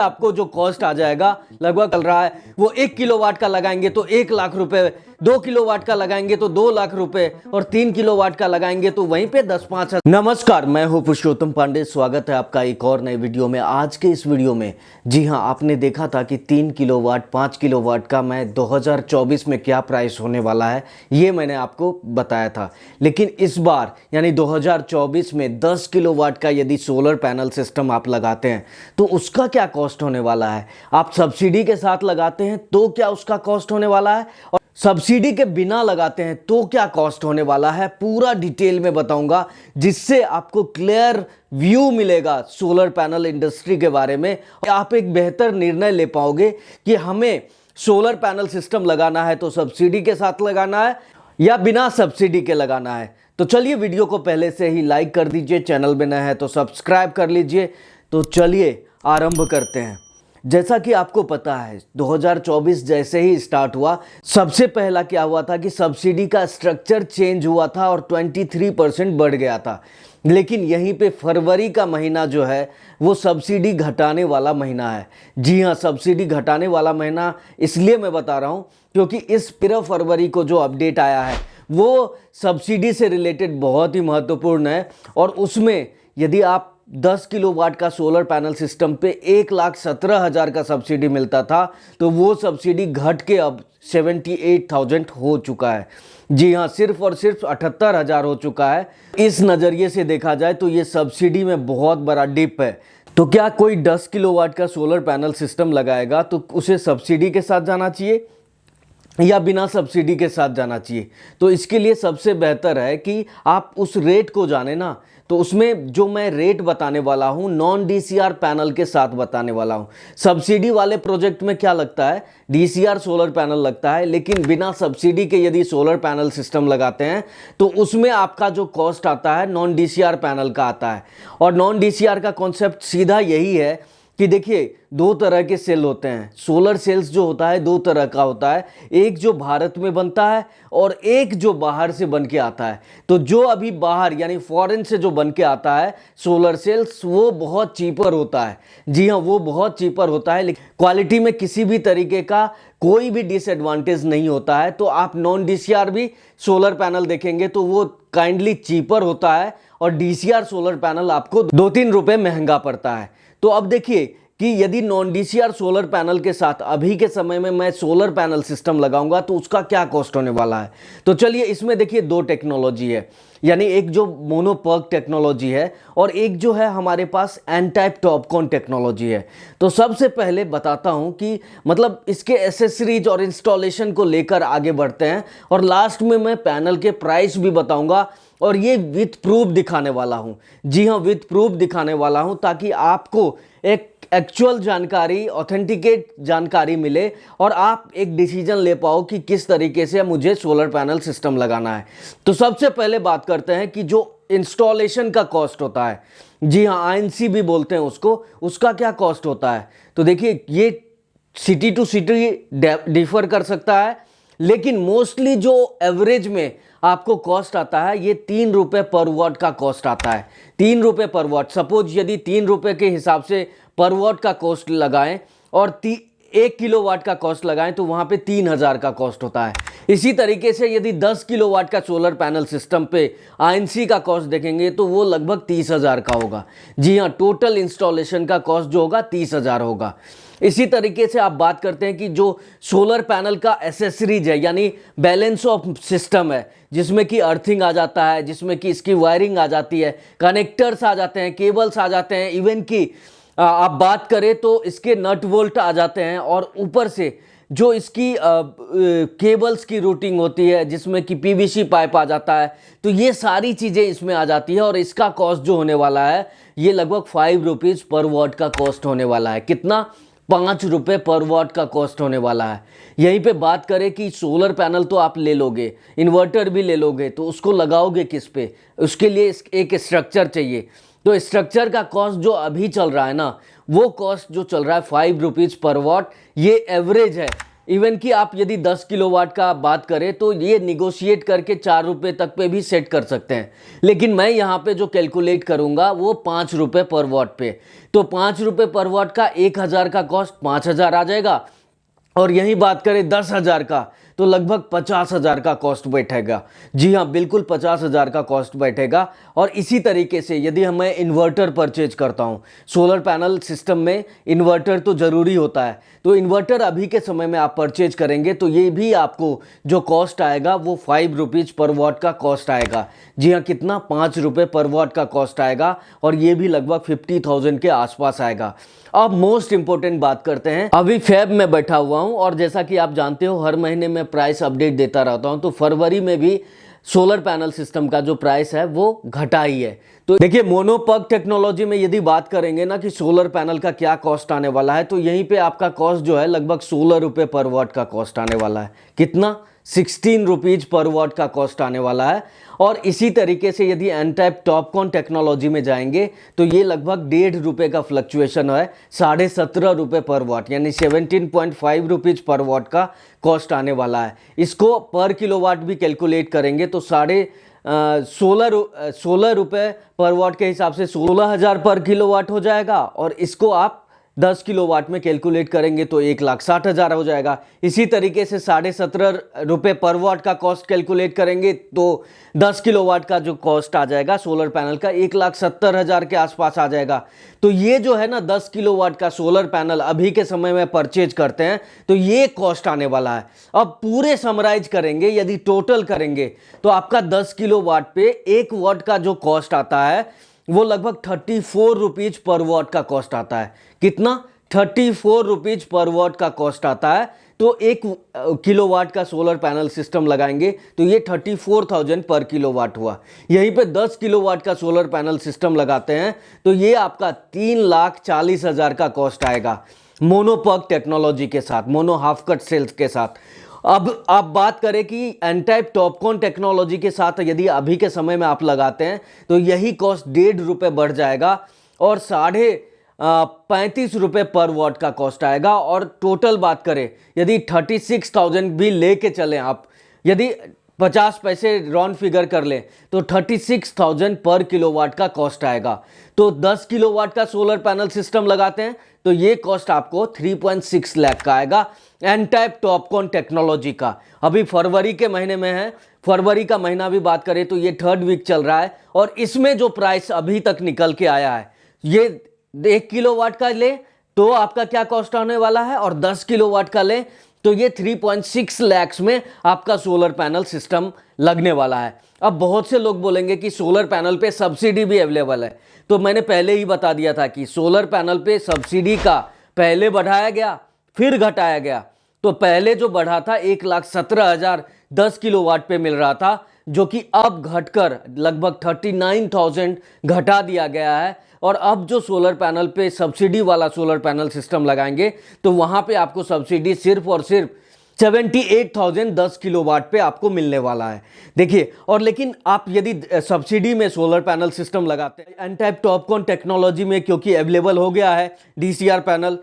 आपको जो कॉस्ट आ जाएगा लगभग चल रहा है वो 1 किलोवाट का लगाएंगे तो 1 लाख रुपए, 2 किलोवाट का लगाएंगे तो 2 लाख रुपए और 3 किलोवाट का लगाएंगे तो वहीं पे 10-5 हजार। नमस्कार, मैं हूं पुरुषोत्तम पांडे। स्वागत है आपका एक और नए वीडियो में। आज के इस वीडियो में जी हां, आपने देखा था कि 3 किलोवाट 5 किलोवाट का मैं 2024 में क्या प्राइस होने वाला है ये मैंने आपको बताया था। लेकिन इस बार यानी 2024 में 10 किलोवाट का यदि सोलर पैनल सिस्टम आप लगाते हैं तो उसका क्या कॉस्ट होने वाला है। आप सब्सिडी के साथ लगाते हैं तो क्या उसका कॉस्ट होने वाला है, और सब्सिडी के बिना लगाते हैं तो क्या कॉस्ट होने वाला है, पूरा डिटेल में बताऊंगा, जिससे आपको क्लियर व्यू मिलेगा सोलर पैनल इंडस्ट्री के बारे में। आप एक बेहतर निर्णय ले पाओगे कि हमें सोलर पैनल सिस्टम लगाना है तो सब्सिडी के साथ लगाना है या बिना सब्सिडी के लगाना है। तो चलिए वीडियो को पहले से ही लाइक कर दीजिए, चैनल में नए हैं तो सब्सक्राइब कर लीजिए। तो चलिए आरंभ करते हैं। जैसा कि आपको पता है 2024 जैसे ही स्टार्ट हुआ, सबसे पहला क्या हुआ था कि सब्सिडी का स्ट्रक्चर चेंज हुआ था और 23% बढ़ गया था। लेकिन यहीं पे फरवरी का महीना जो है वो सब्सिडी घटाने वाला महीना है। जी हाँ, सब्सिडी घटाने वाला महीना इसलिए मैं बता रहा हूँ क्योंकि इस 13 फरवरी को जो अपडेट आया है वो सब्सिडी से रिलेटेड बहुत ही महत्वपूर्ण है। और उसमें यदि आप 10 किलोवाट का सोलर पैनल सिस्टम पे 1,17,000 का सब्सिडी मिलता था तो वो सब्सिडी घट के अब 78,000 हो चुका है। जी हाँ, सिर्फ और सिर्फ 78,000 हो चुका है। इस नज़रिए से देखा जाए तो ये सब्सिडी में बहुत बड़ा डिप है। तो क्या कोई 10 किलोवाट का सोलर पैनल सिस्टम लगाएगा तो उसे सब्सिडी के साथ जाना चाहिए या बिना सब्सिडी के साथ जाना चाहिए? तो इसके लिए सबसे बेहतर है कि आप उस रेट को जाने ना। तो उसमें जो मैं रेट बताने वाला हूं नॉन डीसीआर पैनल के साथ बताने वाला हूं। सब्सिडी वाले प्रोजेक्ट में क्या लगता है, डीसीआर सोलर पैनल लगता है, लेकिन बिना सब्सिडी के यदि सोलर पैनल सिस्टम लगाते हैं तो उसमें आपका जो कॉस्ट आता है नॉन डीसीआर पैनल का आता है। और नॉन डीसीआर का कॉन्सेप्ट सीधा यही है कि देखिए, दो तरह के सेल होते हैं। सोलर सेल्स जो होता है दो तरह का होता है, एक जो भारत में बनता है और एक जो बाहर से बन के आता है। तो जो अभी बाहर यानी फॉरेन से जो बन के आता है सोलर सेल्स, वो बहुत चीपर होता है। जी हाँ, वो बहुत चीपर होता है, लेकिन क्वालिटी में किसी भी तरीके का कोई भी डिसएडवांटेज नहीं होता है। तो आप नॉन डीसीआर भी सोलर पैनल देखेंगे तो वो काइंडली चीपर होता है और डीसीआर सोलर पैनल आपको 2-3 रुपये महंगा पड़ता है। तो अब देखिए कि यदि नॉन डीसीआर सोलर पैनल के साथ अभी के समय में मैं सोलर पैनल सिस्टम लगाऊंगा तो उसका क्या कॉस्ट होने वाला है। तो चलिए, इसमें देखिए दो टेक्नोलॉजी है, यानी एक जो मोनोपर्क टेक्नोलॉजी है और एक जो है हमारे पास एन टाइप टॉपकॉन टेक्नोलॉजी है। तो सबसे पहले बताता हूं कि मतलब इसके एसेसरीज और इंस्टॉलेशन को लेकर आगे बढ़ते हैं, और लास्ट में मैं पैनल के प्राइस भी बताऊंगा और ये विथ प्रूफ दिखाने वाला हूं। जी हाँ, विथ प्रूफ दिखाने वाला हूं ताकि आपको एक एक्चुअल जानकारी, ऑथेंटिकेट जानकारी मिले और आप एक डिसीजन ले पाओ कि किस तरीके से मुझे सोलर पैनल सिस्टम लगाना है। तो सबसे पहले बात करते हैं कि जो इंस्टॉलेशन का कॉस्ट होता है, जी हाँ आईएनसी भी बोलते हैं उसको, उसका क्या कॉस्ट होता है। तो देखिए, ये सिटी टू सिटी डिफर कर सकता है, लेकिन मोस्टली जो एवरेज में आपको कॉस्ट आता है ये 3 रुपये पर वॉट का कॉस्ट आता है। 3 रुपये पर वॉट। सपोज यदि 3 रुपये के हिसाब से पर वॉट का कॉस्ट लगाएं और 1 किलोवाट का कॉस्ट लगाएं तो वहां पे 3,000 का कॉस्ट होता है। इसी तरीके से यदि 10 किलोवाट का सोलर पैनल सिस्टम पे आईएनसी का कॉस्ट देखेंगे तो वो लगभग 30,000 का होगा। जी हाँ, टोटल इंस्टॉलेशन का कॉस्ट जो होगा 30,000 होगा। इसी तरीके से आप बात करते हैं कि जो सोलर पैनल का एसेसरीज है यानी बैलेंस ऑफ सिस्टम है, जिसमें कि अर्थिंग आ जाता है, जिसमें कि इसकी वायरिंग आ जाती है, कनेक्टर्स आ जाते हैं, केबल्स आ जाते हैं, इवन कि आप बात करें तो इसके नट बोल्ट आ जाते हैं, और ऊपर से जो इसकी केबल्स की रूटिंग होती है जिसमें कि पीवीसी पाइप आ जाता है। तो ये सारी चीज़ें इसमें आ जाती है और इसका कॉस्ट जो होने वाला है ये लगभग 5 रुपीज़ पर वॉट का कॉस्ट होने वाला है। कितना? 5 रुपये पर वॉट का कॉस्ट होने वाला है। यहीं पे बात करें कि सोलर पैनल तो आप ले लोगे, इन्वर्टर भी ले लोगे, तो उसको लगाओगे किस पे? उसके लिए एक स्ट्रक्चर चाहिए। तो स्ट्रक्चर का कॉस्ट जो अभी चल रहा है ना, वो कॉस्ट जो चल रहा है 5 रुपीज़ पर वॉट, ये एवरेज है। इवन कि आप यदि 10 किलोवाट का बात करें तो ये निगोशिएट करके 4 रुपये तक पे भी सेट कर सकते हैं, लेकिन मैं यहाँ पे जो कैलकुलेट करूँगा वो 5 रुपये पर वाट पे। तो 5 रुपये पर वाट का 1000 का कॉस्ट 5000 आ जाएगा, और यही बात करें 10,000 का तो लगभग 50,000 का कॉस्ट बैठेगा। जी हाँ, बिल्कुल 50,000 का कॉस्ट बैठेगा। और इसी तरीके से यदि मैं इन्वर्टर परचेज करता हूँ, सोलर पैनल सिस्टम में इन्वर्टर तो ज़रूरी होता है, तो इन्वर्टर अभी के समय में आप परचेज करेंगे तो ये भी आपको जो कॉस्ट आएगा वो 5 रुपीज़ पर वाट का कॉस्ट आएगा। जी हाँ, कितना, 5 रुपये पर वाट का कॉस्ट आएगा, और ये भी लगभग 50,000 के आसपास आएगा। अब मोस्ट इंपॉर्टेंट बात करते हैं। अभी फेब में बैठा हुआ हूं, और जैसा कि आप जानते हो हर महीने मैं प्राइस अपडेट देता रहता हूं, तो फरवरी में भी सोलर पैनल सिस्टम का जो प्राइस है वो घटा ही है। तो देखिए, मोनोपग टेक्नोलॉजी में यदि बात करेंगे ना कि सोलर पैनल का क्या कॉस्ट आने वाला है, तो यहीं पे आपका कॉस्ट जो है लगभग 16 रुपये पर वाट का कॉस्ट आने वाला है। कितना, 16 रुपीज़ पर वाट का कॉस्ट आने वाला है। और इसी तरीके से यदि एन टाइप टॉपकॉन टेक्नोलॉजी में जाएंगे तो ये लगभग 1.5 रुपये का फ्लक्चुएशन है, 17.5 रुपये पर वाट, यानी 17.5 रुपीज़ पर वाट का कॉस्ट आने वाला है। इसको पर किलोवाट भी कैलकुलेट करेंगे तो 16 रुपये पर वाट के हिसाब से 16,000 पर किलोवाट हो जाएगा, और इसको आप 10 किलोवाट में कैलकुलेट करेंगे तो 1,60,000 हो जाएगा। इसी तरीके से 17.5 रुपये पर वाट का कॉस्ट कैलकुलेट करेंगे तो 10 किलोवाट का जो कॉस्ट आ जाएगा सोलर पैनल का 1,70,000 के आसपास आ जाएगा। तो ये जो है ना 10 किलोवाट का सोलर पैनल अभी के समय में परचेज करते हैं तो ये कॉस्ट आने वाला है। अब पूरे समराइज करेंगे, यदि टोटल करेंगे तो आपका 10 किलोवाट पे 1 वाट का जो कॉस्ट आता है वो लगभग 34 रुपीज़ पर वाट का कॉस्ट आता है। कितना, 34 रुपीज़ पर वाट का कॉस्ट आता है। तो 1 किलोवाट का सोलर पैनल सिस्टम लगाएंगे तो ये 34,000 पर किलोवाट हुआ। यहीं पे 10 किलोवाट का सोलर पैनल सिस्टम लगाते हैं तो ये आपका 3,40,000 का कॉस्ट आएगा, मोनोपग टेक्नोलॉजी के साथ, मोनो हाफ कट सेल्स के साथ। अब आप बात करें कि एन टाइप टॉपकॉन टेक्नोलॉजी के साथ यदि अभी के समय में आप लगाते हैं तो यही कॉस्ट 1.5 रुपये बढ़ जाएगा और 35 रुपये पर वाट का कॉस्ट आएगा। और टोटल बात करें यदि 36,000 भी लेके चलें आप, यदि 50 पैसे राउंड फिगर कर लें तो 36,000 पर किलोवाट का कॉस्ट आएगा। तो 10 किलोवाट का सोलर पैनल सिस्टम लगाते हैं तो ये कॉस्ट आपको 3.6 लाख का आएगा एन टाइप टॉपकॉन टेक्नोलॉजी का। अभी फरवरी के महीने में है, फरवरी का महीना भी बात करें तो ये 3rd वीक चल रहा है और इसमें जो प्राइस अभी तक निकल के आया है, ये 1 किलोवाट का ले तो आपका क्या कॉस्ट आने वाला है और 10 किलोवाट का ले तो ये 3.6 लाख में आपका सोलर पैनल सिस्टम लगने वाला है। अब बहुत से लोग बोलेंगे कि सोलर पैनल पे सब्सिडी भी अवेलेबल है, तो मैंने पहले ही बता दिया था कि सोलर पैनल पे सब्सिडी का पहले बढ़ाया गया फिर घटाया गया। तो पहले जो बढ़ा था 1,17,000 10 किलोवाट पे मिल रहा था, जो कि अब घटकर लगभग 39,000 घटा दिया गया है। और अब जो सोलर पैनल पे सब्सिडी वाला सोलर पैनल सिस्टम लगाएंगे तो वहां पे आपको सब्सिडी सिर्फ और सिर्फ 78,000 10 किलोवाट पे आपको मिलने वाला है। देखिए, और लेकिन आप यदि सब्सिडी में सोलर पैनल सिस्टम लगाते हैं एन टाइप टॉपकॉन टेक्नोलॉजी में, क्योंकि अवेलेबल हो गया है डीसीआर पैनल,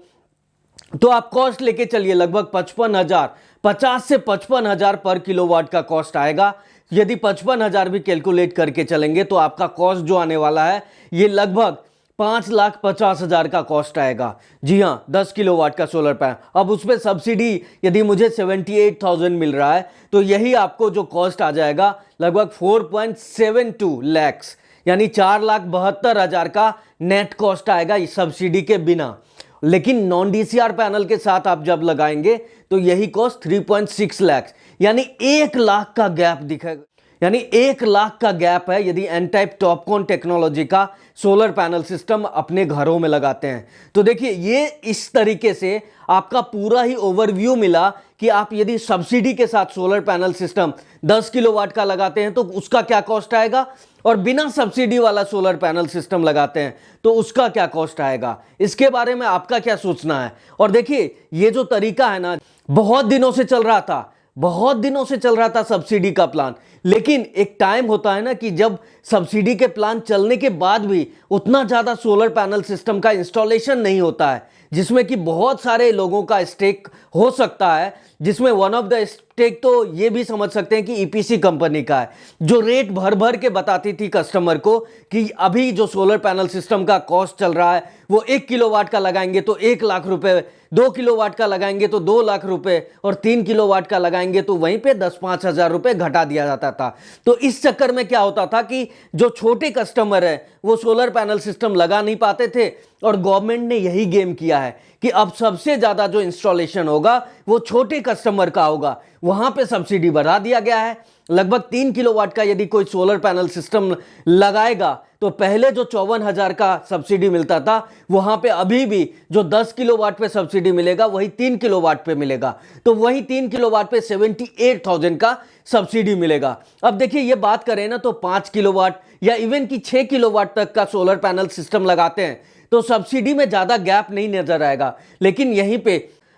तो आप कॉस्ट लेके चलिए लगभग 55,000, 50 से 55,000 पर किलोवाट का कॉस्ट आएगा। यदि 55,000 भी कैलकुलेट करके चलेंगे तो आपका कॉस्ट जो आने वाला है ये लगभग 5,50,000 का कॉस्ट आएगा। जी हाँ, 10 किलोवाट का सोलर पैनल। अब उसमें सब्सिडी यदि मुझे 78,000 मिल रहा है तो यही आपको जो कॉस्ट आ जाएगा लगभग 4.72 लाख, यानी 4,72,000 का नेट कॉस्ट आएगा इस सब्सिडी के बिना। लेकिन नॉन डीसीआर पैनल के साथ आप जब लगाएंगे तो यही कॉस्ट 3.6 लाख, यानी 1 लाख का गैप दिखेगा, यानी 1 लाख का गैप है यदि एन टाइप टॉपकॉन टेक्नोलॉजी का सोलर पैनल सिस्टम अपने घरों में लगाते हैं। तो देखिए, ये इस तरीके से आपका पूरा ही ओवरव्यू मिला कि आप यदि सब्सिडी के साथ सोलर पैनल सिस्टम 10 किलोवाट का लगाते हैं तो उसका क्या कॉस्ट आएगा, और बिना सब्सिडी वाला सोलर पैनल सिस्टम लगाते हैं तो उसका क्या कॉस्ट आएगा। इसके बारे में आपका क्या सोचना है। और देखिए, ये जो तरीका है ना, बहुत दिनों से चल रहा था, बहुत दिनों से चल रहा था सब्सिडी का प्लान, लेकिन एक टाइम होता है ना कि जब सब्सिडी के प्लान चलने के बाद भी उतना ज़्यादा सोलर पैनल सिस्टम का इंस्टॉलेशन नहीं होता है। जिसमें कि बहुत सारे लोगों का स्टेक हो सकता है, जिसमें वन ऑफ द स्टेक तो ये भी समझ सकते हैं कि ईपीसी कंपनी का है, जो रेट भर भर के बताती थी कस्टमर को कि अभी जो सोलर पैनल सिस्टम का कॉस्ट चल रहा है वो 1 किलोवाट का लगाएंगे तो 1 लाख रुपए, 2 किलोवाट का लगाएंगे तो 2 लाख रुपए और 3 किलोवाट का लगाएंगे तो वहीं पे 10-5 हजार रुपए घटा दिया जाता था। तो इस चक्कर में क्या होता था कि जो छोटे कस्टमर है वो सोलर पैनल सिस्टम लगा नहीं पाते थे, और गवर्नमेंट ने यही गेम किया है कि अब सबसे ज्यादा जो इंस्टॉलेशन होगा वो छोटे कस्टमर का होगा, वहां पे सब्सिडी बढ़ा दिया गया है। लगभग 3 किलोवाट का यदि कोई सोलर पैनल सिस्टम लगाएगा तो पहले जो 54,000 का सब्सिडी मिलता था, वहां पे अभी भी जो 10 किलोवाट पे सब्सिडी मिलेगा वही 3 किलोवाट पे मिलेगा, तो वही 3 किलोवाट पे 78,000 का सब्सिडी मिलेगा। अब देखिए ये बात करें ना तो 5 किलोवाट या इवन कि 6 किलोवाट तक का सोलर पैनल सिस्टम लगाते हैं तो सब्सिडी में ज्यादा गैप नहीं नजर आएगा, लेकिन यहीं पे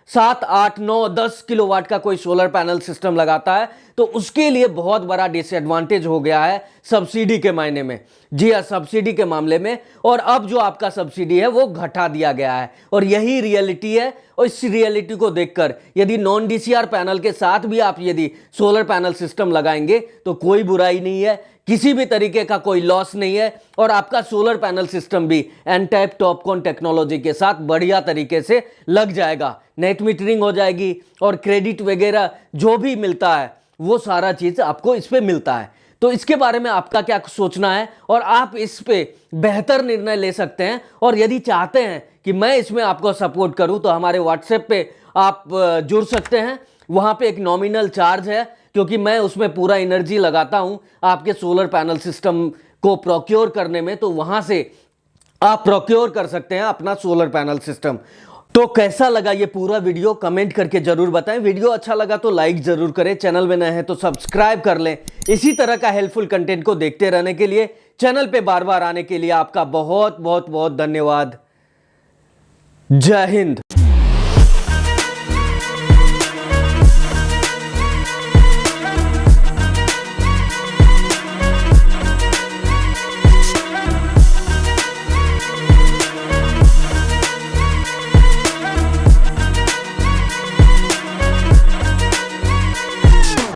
7, 8, 9, 10 किलोवाट का कोई सोलर पैनल सिस्टम लगाता है तो उसके लिए बहुत बड़ा डिसएडवांटेज हो गया है सब्सिडी के मायने में। जी हाँ, सब्सिडी के मामले में। और अब जो आपका सब्सिडी है वो घटा दिया गया है, और यही रियलिटी है। और इस रियलिटी को देखकर यदि नॉन डीसीआर पैनल के साथ भी आप यदि सोलर पैनल सिस्टम लगाएंगे तो कोई बुराई नहीं है, किसी भी तरीके का कोई लॉस नहीं है, और आपका सोलर पैनल सिस्टम भी एनटाइप टॉपकॉन टेक्नोलॉजी के साथ बढ़िया तरीके से लग जाएगा। नेट मीटरिंग हो जाएगी और क्रेडिट वगैरह जो भी मिलता है वो सारा चीज आपको इस पे मिलता है। तो इसके बारे में आपका क्या सोचना है, और आप इस पे बेहतर निर्णय ले सकते हैं। और यदि चाहते हैं कि मैं इसमें आपको सपोर्ट करूं तो हमारे व्हाट्सएप पे आप जुड़ सकते हैं। वहां पे एक नॉमिनल चार्ज है, क्योंकि मैं उसमें पूरा एनर्जी लगाता हूं आपके सोलर पैनल सिस्टम को प्रोक्योर करने में, तो वहां से आप प्रोक्योर कर सकते हैं अपना सोलर पैनल सिस्टम। तो कैसा लगा ये पूरा वीडियो कमेंट करके जरूर बताएं। वीडियो अच्छा लगा तो लाइक जरूर करें, चैनल में नए हैं तो सब्सक्राइब कर लें। इसी तरह का हेल्पफुल कंटेंट को देखते रहने के लिए, चैनल पे बार बार आने के लिए आपका बहुत बहुत बहुत धन्यवाद। जय हिंद।